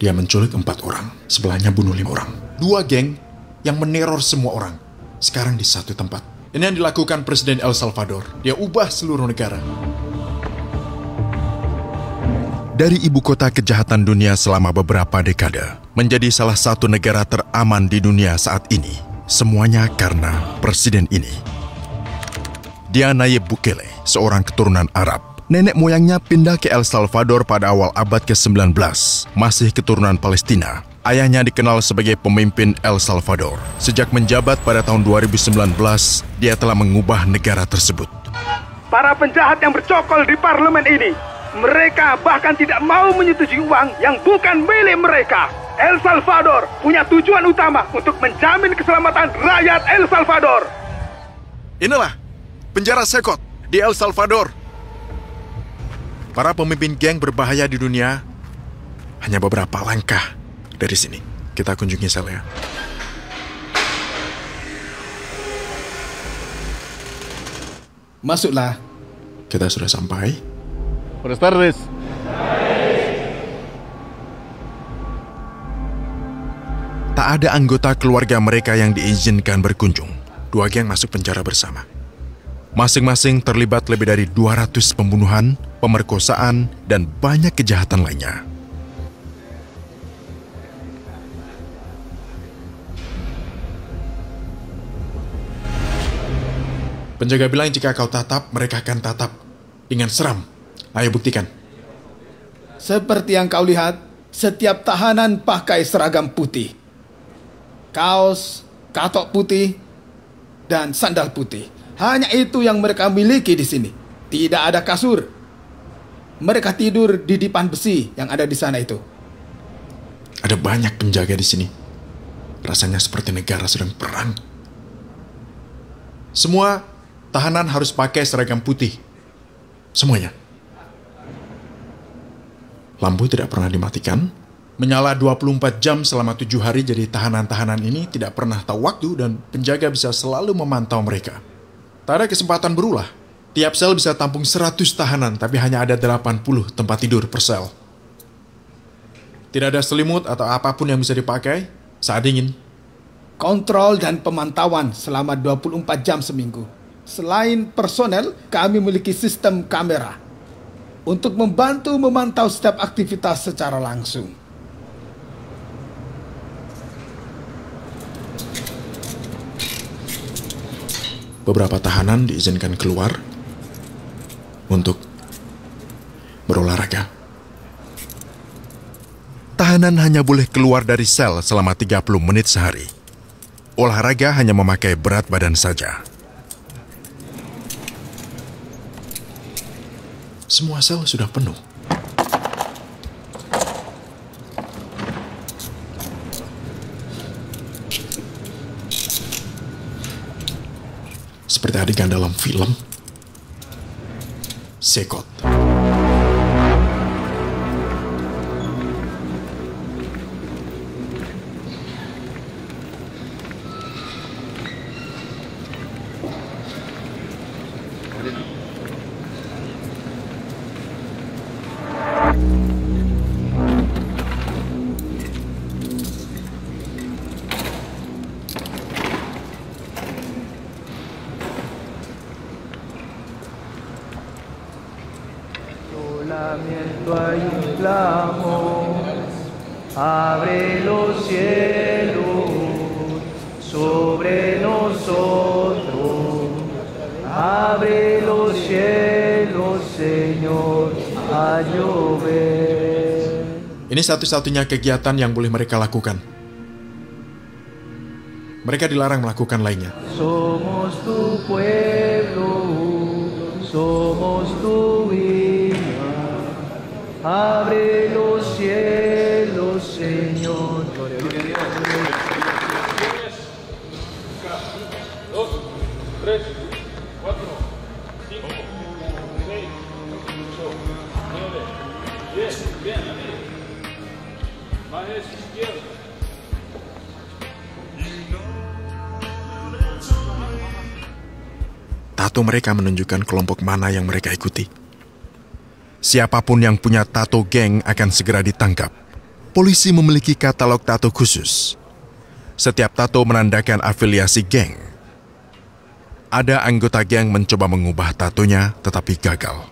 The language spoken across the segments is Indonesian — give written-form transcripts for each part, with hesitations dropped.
Dia menculik 4 orang, sebelahnya bunuh 5 orang. 2 geng yang meneror semua orang, sekarang di satu tempat. Ini yang dilakukan Presiden El Salvador. Dia ubah seluruh negara. Dari ibu kota kejahatan dunia selama beberapa dekade, menjadi salah satu negara teraman di dunia saat ini. Semuanya karena presiden ini. Dia Nayib Bukele, seorang keturunan Arab. Nenek moyangnya pindah ke El Salvador pada awal abad ke-19, masih keturunan Palestina. Ayahnya dikenal sebagai pemimpin El Salvador. Sejak menjabat pada tahun 2019, dia telah mengubah negara tersebut. Para penjahat yang bercokol di parlemen ini, mereka bahkan tidak mau menyetujui uang yang bukan milik mereka. El Salvador punya tujuan utama untuk menjamin keselamatan rakyat El Salvador. Inilah penjara Sekot di El Salvador. Para pemimpin geng berbahaya di dunia hanya beberapa langkah dari sini. Kita kunjungi sel ya. Masuklah. Kita sudah sampai. Buenas tardes. Tak ada anggota keluarga mereka yang diizinkan berkunjung. 2 geng masuk penjara bersama. Masing-masing terlibat lebih dari 200 pembunuhan, pemerkosaan, dan banyak kejahatan lainnya. Penjaga bilang jika kau tatap, mereka akan tatap dengan seram. Ayo buktikan. Seperti yang kau lihat, setiap tahanan pakai seragam putih. Kaos, katok putih, dan sandal putih. Hanya itu yang mereka miliki di sini. Tidak ada kasur. Mereka tidur di dipan besi yang ada di sana itu. Ada banyak penjaga di sini. Rasanya seperti negara sedang perang. Semua tahanan harus pakai seragam putih. Semuanya. Lampu tidak pernah dimatikan. Menyala 24 jam selama 7 hari, jadi tahanan-tahanan ini tidak pernah tahu waktu dan penjaga bisa selalu memantau mereka. Tak ada kesempatan berulah. Tiap sel bisa tampung 100 tahanan, tapi hanya ada 80 tempat tidur per sel. Tidak ada selimut atau apapun yang bisa dipakai saat dingin. Kontrol dan pemantauan selama 24 jam seminggu. Selain personel, kami memiliki sistem kamera untuk membantu memantau setiap aktivitas secara langsung. Beberapa tahanan diizinkan keluar untuk berolahraga. Tahanan hanya boleh keluar dari sel selama 30 menit sehari. Olahraga hanya memakai berat badan saja. Semua sel sudah penuh. Seperti adegan dalam film Sekot. Hay un clamor, abre los cielos sobre nosotros, abre los cielos, Señor, a llover. Ini satu-satunya kegiatan yang boleh mereka lakukan. Mereka dilarang melakukan lainnya. Somos tu pueblo, somos tu abre los cielos, Señor. Tato mereka menunjukkan kelompok mana yang mereka ikuti. Siapapun yang punya tato geng akan segera ditangkap. Polisi memiliki katalog tato khusus. Setiap tato menandakan afiliasi geng. Ada anggota geng mencoba mengubah tatonya tetapi gagal.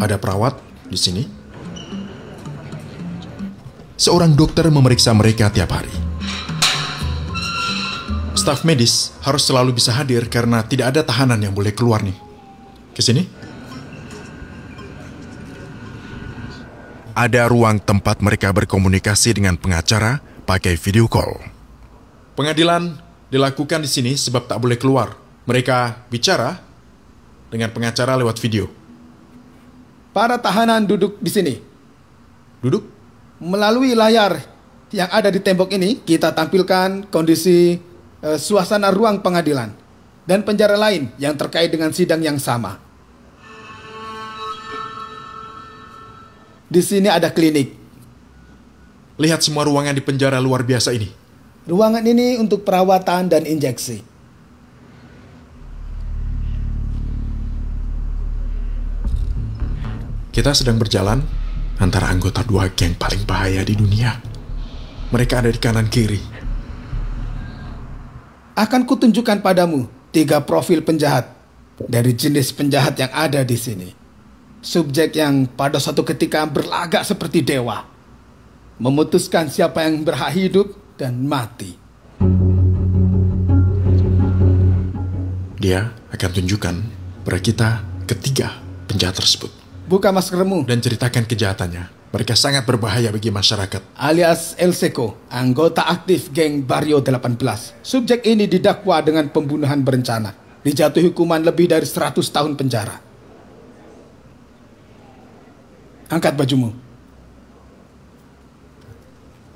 Ada perawat di sini. Seorang dokter memeriksa mereka tiap hari. Staf medis harus selalu bisa hadir karena tidak ada tahanan yang boleh keluar nih. Ke sini. Ada ruang tempat mereka berkomunikasi dengan pengacara pakai video call. Pengadilan dilakukan di sini sebab tak boleh keluar. Mereka bicara dengan pengacara lewat video. Para tahanan duduk di sini. Duduk. Melalui layar yang ada di tembok ini, kita tampilkan kondisi suasana ruang pengadilan dan penjara lain yang terkait dengan sidang yang sama. Di sini ada klinik. Lihat semua ruangan di penjara luar biasa ini. Ruangan ini untuk perawatan dan injeksi. Kita sedang berjalan antara anggota dua geng paling bahaya di dunia. Mereka ada di kanan kiri. Akan kutunjukkan padamu 3 profil penjahat dari jenis penjahat yang ada di sini. Subjek yang pada suatu ketika berlagak seperti dewa, memutuskan siapa yang berhak hidup dan mati. Dia akan tunjukkan pada kita ketiga penjahat tersebut. Buka maskermu. Dan ceritakan kejahatannya. Mereka sangat berbahaya bagi masyarakat. Alias El Seco, anggota aktif geng Barrio 18. Subjek ini didakwa dengan pembunuhan berencana. Dijatuhi hukuman lebih dari 100 tahun penjara. Angkat bajumu.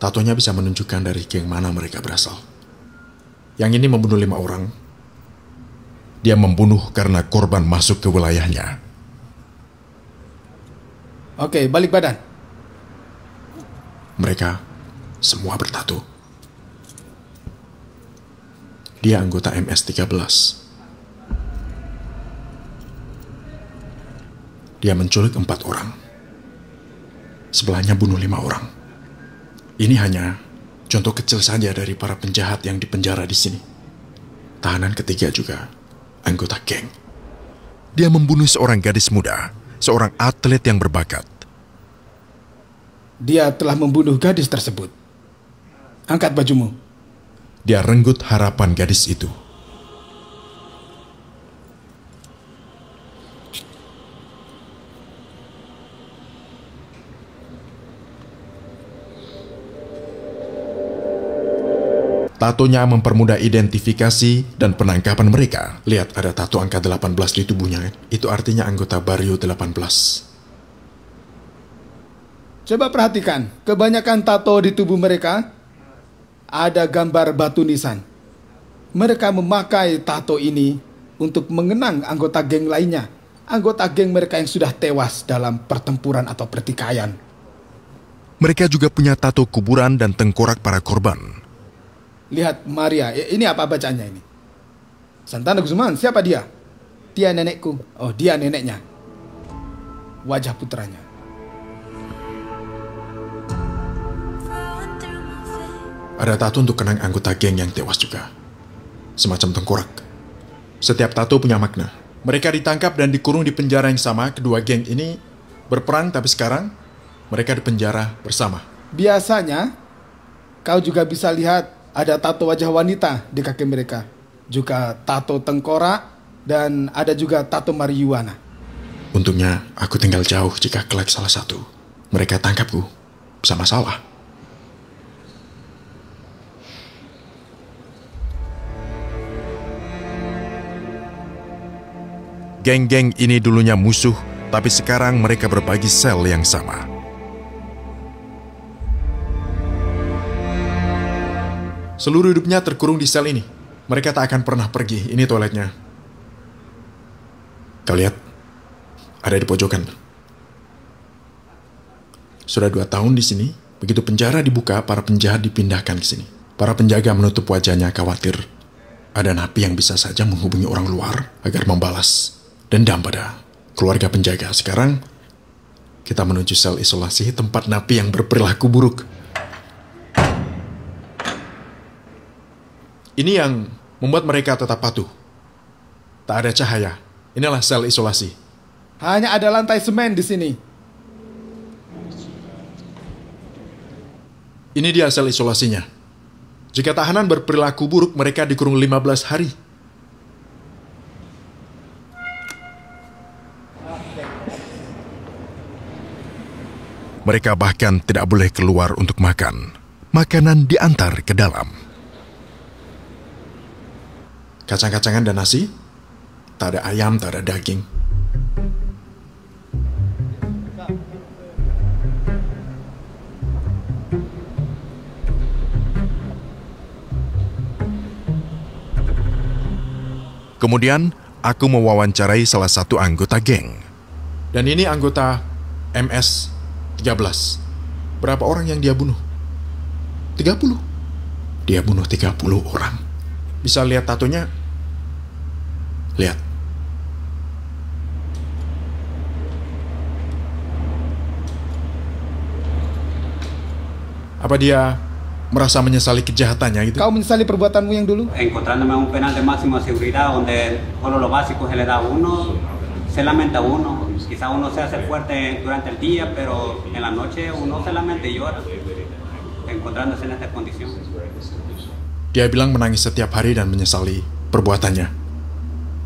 Tatonya bisa menunjukkan dari geng mana mereka berasal. Yang ini membunuh 5 orang. Dia membunuh karena korban masuk ke wilayahnya. Oke, balik badan. Mereka semua bertato. Dia anggota MS-13. Dia menculik 4 orang. Sebelahnya bunuh 5 orang. Ini hanya contoh kecil saja dari para penjahat yang dipenjara di sini. Tahanan ketiga juga anggota geng. Dia membunuh seorang gadis muda, seorang atlet yang berbakat. Dia telah membunuh gadis tersebut. Angkat bajumu. Dia renggut harapan gadis itu. Tatonya mempermudah identifikasi dan penangkapan mereka. Lihat, ada tato angka 18 di tubuhnya. Itu artinya anggota Barrio 18. Coba perhatikan, kebanyakan tato di tubuh mereka ada gambar batu nisan. Mereka memakai tato ini untuk mengenang anggota geng lainnya. Anggota geng mereka yang sudah tewas dalam pertempuran atau pertikaian. Mereka juga punya tato kuburan dan tengkorak para korban. Lihat Maria, ini apa bacaannya ini? Santana Guzman, siapa dia? Dia nenekku. Oh, dia neneknya. Wajah putranya. Ada tato untuk kenang anggota geng yang tewas juga. Semacam tengkorak. Setiap tato punya makna. Mereka ditangkap dan dikurung di penjara yang sama. Kedua geng ini berperang, tapi sekarang mereka di penjara bersama. Biasanya, kau juga bisa lihat ada tato wajah wanita di kaki mereka. Juga tato tengkorak dan ada juga tato marijuana. Untungnya aku tinggal jauh jika kelak salah satu mereka tangkapku. Bisa masalah. Geng-geng ini dulunya musuh, tapi sekarang mereka berbagi sel yang sama. Seluruh hidupnya terkurung di sel ini. Mereka tak akan pernah pergi. Ini toiletnya. Kau lihat, ada di pojokan. Sudah 2 tahun di sini, Begitu penjara dibuka, para penjahat dipindahkan ke sini. Para penjaga menutup wajahnya khawatir ada napi yang bisa saja menghubungi orang luar agar membalas dendam pada keluarga penjaga. Sekarang kita menuju sel isolasi tempat napi yang berperilaku buruk. Ini yang membuat mereka tetap patuh. Tak ada cahaya. Inilah sel isolasi. Hanya ada lantai semen di sini. Ini dia sel isolasinya. Jika tahanan berperilaku buruk, mereka dikurung 15 hari. Mereka bahkan tidak boleh keluar untuk makan. Makanan diantar ke dalam. Kacang-kacangan dan nasi. Tak ada ayam, tak ada daging. Kemudian, aku mewawancarai salah satu anggota geng. Dan ini anggota MS-13. Berapa orang yang dia bunuh? 30. Dia bunuh 30 orang. Bisa lihat tatonya? Lihat. Apa dia merasa menyesali kejahatannya gitu? Kau menyesali perbuatanmu yang dulu? Encontrándome en un penal de máxima seguridad donde solo lo básico se le da a uno, se lamenta uno. Quizá uno se hace fuerte durante el día, pero en la noche uno se lamenta y llora, encontrándose en esta condición. Dia bilang menangis setiap hari dan menyesali perbuatannya.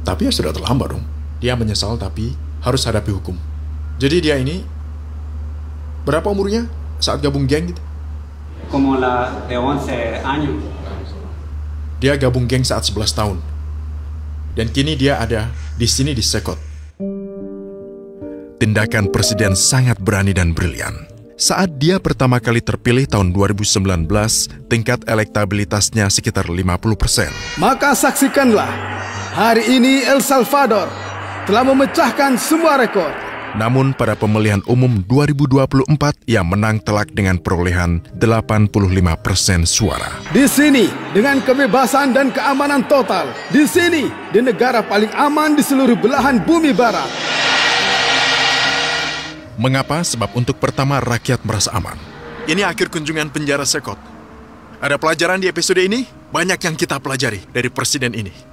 Tapi ya sudah terlambat dong. Dia menyesal tapi harus hadapi hukum. Jadi dia ini berapa umurnya saat gabung geng gitu? Como la de 11 años. Dia gabung geng saat 11 tahun. Dan kini dia ada di sini di Sekot. Tindakan presiden sangat berani dan brilian. Saat dia pertama kali terpilih tahun 2019, tingkat elektabilitasnya sekitar 50%. Maka saksikanlah, hari ini El Salvador telah memecahkan semua rekor. Namun pada pemilihan umum 2024, ia menang telak dengan perolehan 85% suara. Di sini, dengan kebebasan dan keamanan total. Di sini, di negara paling aman di seluruh belahan bumi barat. Mengapa? Sebab untuk pertama rakyat merasa aman. Ini akhir kunjungan penjara Sekot. Ada pelajaran di episode ini? Banyak yang kita pelajari dari presiden ini.